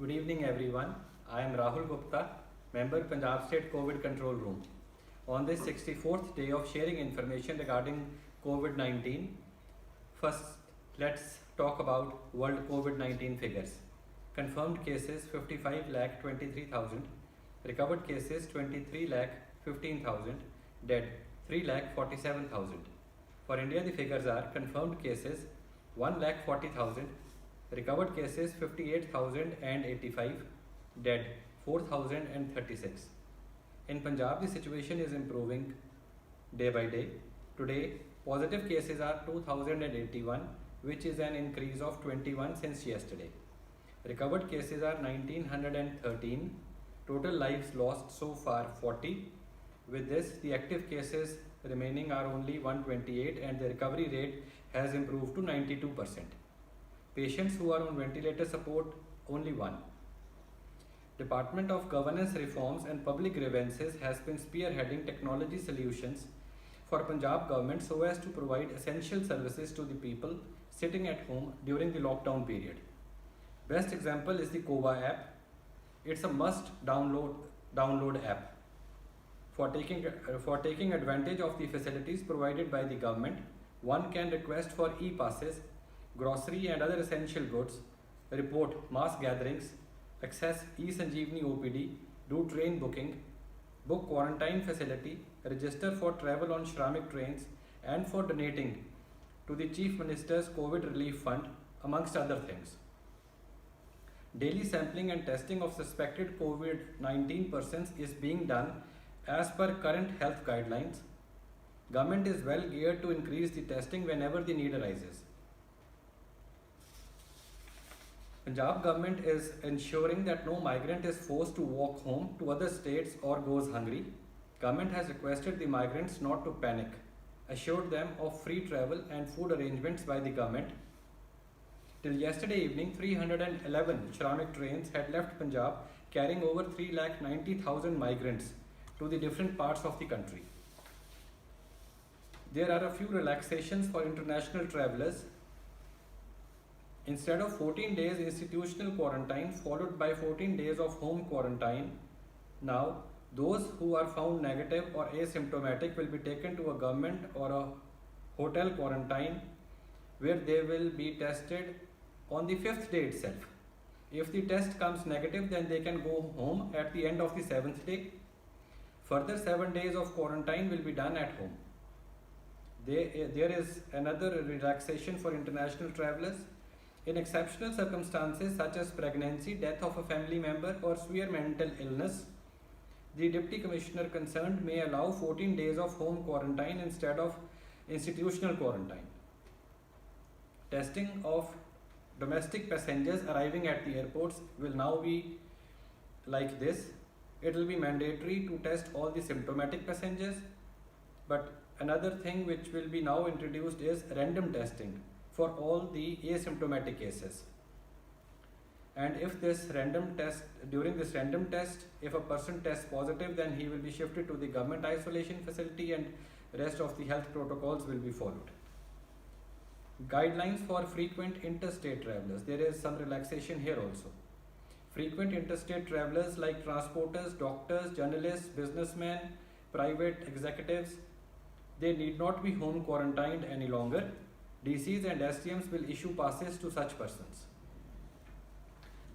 Good evening everyone. I am Rahul Gupta, member Punjab State COVID Control Room. On this 64th day of sharing information regarding COVID-19, first let's talk about world COVID-19 figures. Confirmed cases 55,23,000, recovered cases 23,15,000, dead 3,47,000. For India the figures are confirmed cases 1,40,000, recovered cases 58,085, dead 4,036. In Punjab, the situation is improving day by day. Today, positive cases are 2,081, which is an increase of 21 since yesterday. Recovered cases are 1,913. Total lives lost so far 40. With this, the active cases remaining are only 128 and the recovery rate has improved to 92%. Patients who are on ventilator support, only 1. Department of Governance Reforms and Public Grievances has been spearheading technology solutions for Punjab government so as to provide essential services to the people sitting at home during the lockdown period. Best example is the COVA app. It's a must download app. For taking advantage of the facilities provided by the government, one can request for e-passes, grocery and other essential goods, report mass gatherings, access e-Sanjeevani OPD, do train booking, book quarantine facility, register for travel on Shramik trains and for donating to the Chief Minister's COVID Relief Fund, amongst other things. Daily sampling and testing of suspected COVID-19 persons is being done as per current health guidelines. Government is well geared to increase the testing whenever the need arises. Punjab government is ensuring that no migrant is forced to walk home to other states or goes hungry. Government has requested the migrants not to panic, assured them of free travel and food arrangements by the government. Till yesterday evening, 311 Shramik trains had left Punjab carrying over 3,90,000 migrants to the different parts of the country. There are a few relaxations for international travellers. Instead of 14 days institutional quarantine followed by 14 days of home quarantine, now those who are found negative or asymptomatic will be taken to a government or a hotel quarantine where they will be tested on the 5th day itself. If the test comes negative, then they can go home at the end of the 7th day. Further 7 days of quarantine will be done at home. There is another relaxation for international travellers. In exceptional circumstances such as pregnancy, death of a family member or severe mental illness, the Deputy Commissioner concerned may allow 14 days of home quarantine instead of institutional quarantine. Testing of domestic passengers arriving at the airports will now be like this. It will be mandatory to test all the symptomatic passengers, but another thing which will be now introduced is random testing for all the asymptomatic cases. And if during this random test, if a person tests positive, then he will be shifted to the government isolation facility and rest of the health protocols will be followed. Guidelines for frequent interstate travellers. There is some relaxation here also. Frequent interstate travellers like transporters, doctors, journalists, businessmen, private executives, they need not be home quarantined any longer. DCs and STMs will issue passes to such persons.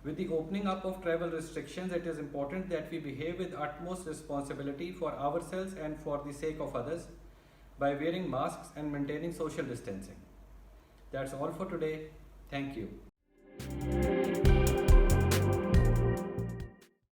With the opening up of travel restrictions, it is important that we behave with utmost responsibility for ourselves and for the sake of others by wearing masks and maintaining social distancing. That's all for today. Thank you.